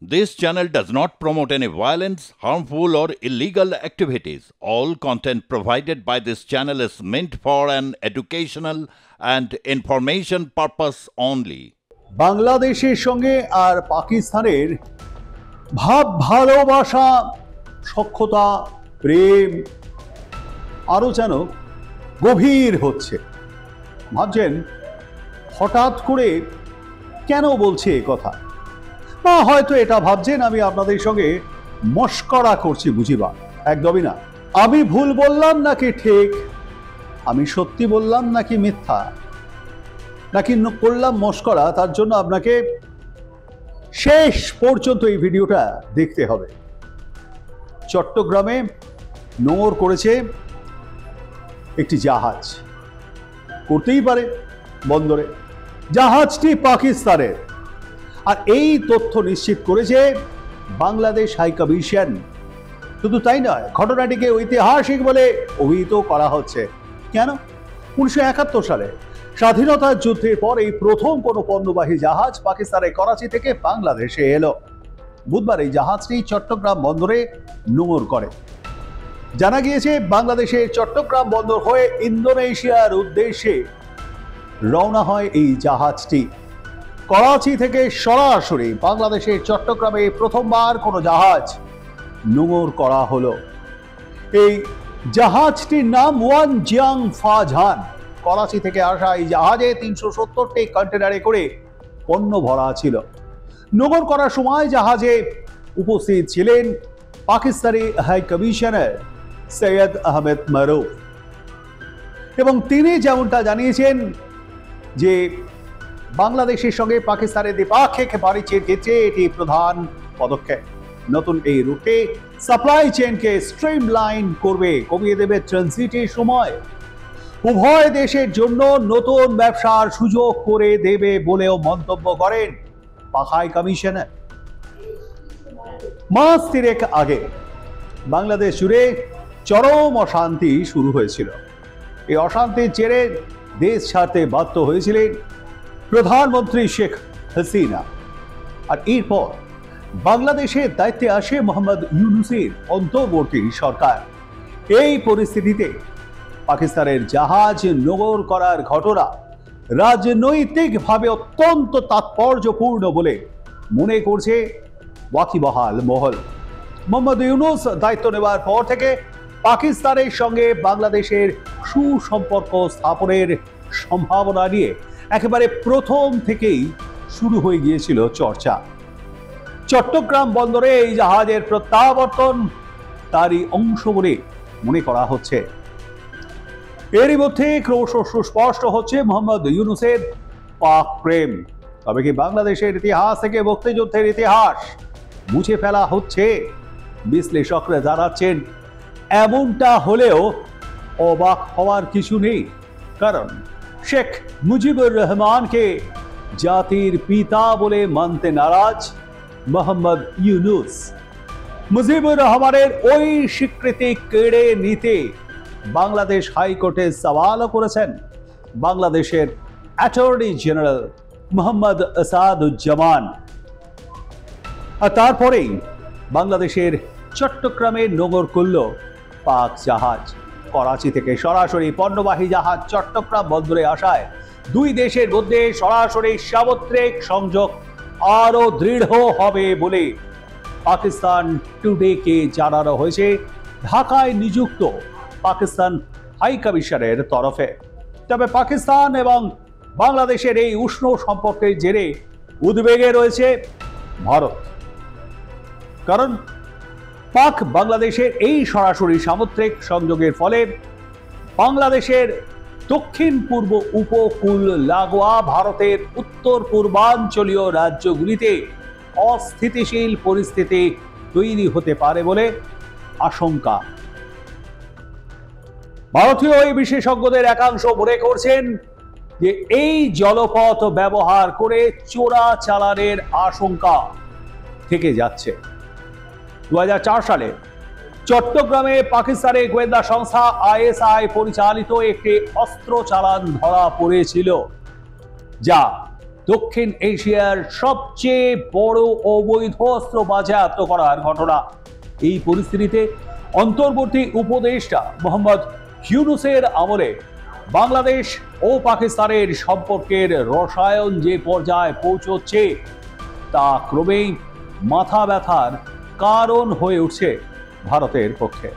This channel does not promote any violence, harmful, or illegal activities. All content provided by this channel is meant for an educational and information purpose only. বাংলাদেশের সঙ্গে আর পাকিস্তানের ভাব ভালোবাসা, সখ্যতা, প্রেম আরও যেন গভীর হচ্ছে। ভাবছেন হঠাৎ করে কেন বলছে এ কথা, বা হয়তো এটা ভাবছেন আমি আপনাদের সঙ্গে মশকরা করছি, বুঝিবা একদমই না। আমি ভুল বললাম নাকি ঠিক, আমি সত্যি বললাম নাকি মিথ্যা, নাকি করলাম মশকরা, তার জন্য আপনাকে শেষ পর্যন্ত এই ভিডিওটা দেখতে হবে। চট্টগ্রামে নোঙর করেছে একটি জাহাজ, করতেই পারে বন্দরে, জাহাজটি পাকিস্তানের। আর এই তথ্য নিশ্চিত করেছে বাংলাদেশ হাই কমিশন। শুধু তাই নয়, ঘটনাটিকে ঐতিহাসিক বলে অভিহিত করা হচ্ছে। কেন? 1971 সালে স্বাধীনতার যুদ্ধের পর এই প্রথম কোনো পণ্যবাহী জাহাজ পাকিস্তানের করাচি থেকে বাংলাদেশে এলো। বুধবার এই জাহাজটি চট্টগ্রাম বন্দরে নোঙর করে। জানা গিয়েছে বাংলাদেশের চট্টগ্রাম বন্দর হয়ে ইন্দোনেশিয়ার উদ্দেশ্যে রওনা হয় এই জাহাজটি। করাচি থেকে সরাসরি বাংলাদেশের চট্টগ্রামে প্রথমবার কোনো জাহাজ নোঙর করা হলো। এই জাহাজটির নাম ওয়ান জিয়াং ফাজান। করাচি থেকে আসা এই জাহাজে 370টি কন্টেনারে করে পণ্য ভরা ছিল। নোঙর করার সময় জাহাজে উপস্থিত ছিলেন পাকিস্তানি হাই কমিশনার সৈয়দ আহমেদ মারুফ, এবং তিনি যেমনটা জানিয়েছেন যে বাংলাদেশের সঙ্গে পাকিস্তানের দ্বিপাক্ষিক বাণিজ্যের ক্ষেত্রে এটি প্রধান পদক্ষেপ। নতুন এই রুটে সাপ্লাই চেইনকে স্ট্রিমলাইন করবে, কমিয়ে দেবে ট্রানজিটের সময়, উভয় দেশের জন্য নতুন ব্যবসার সুযোগ করে দেবে বলেও মন্তব্য করেন পাক হাই কমিশনার। মাস তিনেক আগে বাংলাদেশ জুড়ে চরম অশান্তি শুরু হয়েছিল। এই অশান্তির জেরে দেশ ছাড়তে বাধ্য হয়েছিলেন প্রধানমন্ত্রী শেখ হাসিনা। আর এরপর বাংলাদেশের দায়িত্বে আসে মোহাম্মদ ইউনূসের অন্তর্বর্তী সরকার। এই পরিস্থিতিতে পাকিস্তানের জাহাজ নোঙর করার ঘটনা রাজনৈতিকভাবে অত্যন্ত তাৎপর্যপূর্ণ বলে মনে করছে ওয়াকিবহাল মহল। মোহাম্মদ ইউনূস দায়িত্ব নেওয়ার পর থেকে পাকিস্তানের সঙ্গে বাংলাদেশের সুসম্পর্ক স্থাপনের সম্ভাবনা নিয়ে একেবারে প্রথম থেকেই শুরু হয়ে গিয়েছিল চর্চা। চট্টগ্রাম বন্দরে এই জাহাজের প্রত্যাবর্তন তারই অংশ বলে মনে করা হচ্ছে। এরই মধ্যে ক্রমশ সুস্পষ্ট হচ্ছে মোহাম্মদ ইউনূসের পাক প্রেম। তবে কি বাংলাদেশের ইতিহাস থেকে মুক্তিযুদ্ধের ইতিহাস মুছে ফেলা হচ্ছে? বিশ্লেষকরা জানাচ্ছেন এমনটা হলেও অবাক হওয়ার কিছু নেই, কারণ শেখ মুজিবুর রহমানকে জাতির পিতা বলে মানতে নারাজ মোহাম্মদ ইউনূস। মুজিবুর রহমানের ওই স্বীকৃতি কেড়ে নিতে বাংলাদেশ হাইকোর্টে সওয়ালও করেছেন বাংলাদেশের অ্যাটর্নি জেনারেল মোহাম্মদ আসাদুজ্জামান। আর তারপরেই বাংলাদেশের চট্টগ্রামে নোঙর করল পাক জাহাজ। করাচি থেকে সরাসরি পণ্যবাহী জাহাজ চট্টগ্রাম বন্দরে আসায় দুই দেশের মধ্যে সরাসরি সামুদ্রিক সংযোগ আরো দৃঢ় হবে বলে পাকিস্তান টুডেকে জানানো হয়েছে ঢাকায় নিযুক্ত পাকিস্তান হাই কমিশনের তরফে। তবে পাকিস্তান এবং বাংলাদেশের এই উষ্ণ সম্পর্কের জেরে উদ্বেগে রয়েছে ভারত, কারণ পাক বাংলাদেশের এই সরাসরি সামুদ্রিক সংযোগের ফলে বাংলাদেশের দক্ষিণ পূর্ব উপকূল লাগোয়া ভারতের উত্তর পূর্বাঞ্চলীয় রাজ্যগুলিতে অস্থিতিশীল পরিস্থিতি তৈরি হতে পারে বলে আশঙ্কা। ভারতীয় এই বিশেষজ্ঞদের একাংশ মনে করছেন যে এই জলপথ ব্যবহার করে চোরাচালানের আশঙ্কা থেকে যাচ্ছে। 2004 সালে চট্টগ্রামে পাকিস্তানের গোয়েন্দা সংস্থা আইএসআই পরিচালিত একটি অস্ত্র চালান ধরা পড়েছিল, যা দক্ষিণ এশিয়ার সবচেয়ে বড় অবৈধ অস্ত্র বাজেয়াপ্ত করার ঘটনা। এই পরিস্থিতিতে অন্তর্বর্তী উপদেষ্টা মোহাম্মদ ইউনূসের আমলে বাংলাদেশ ও পাকিস্তানের সম্পর্কের রসায়ন যে পর্যায়ে পৌঁছচ্ছে তা ক্রমেই মাথা ব্যথার কারণ হয়ে উঠছে ভারতের পক্ষে।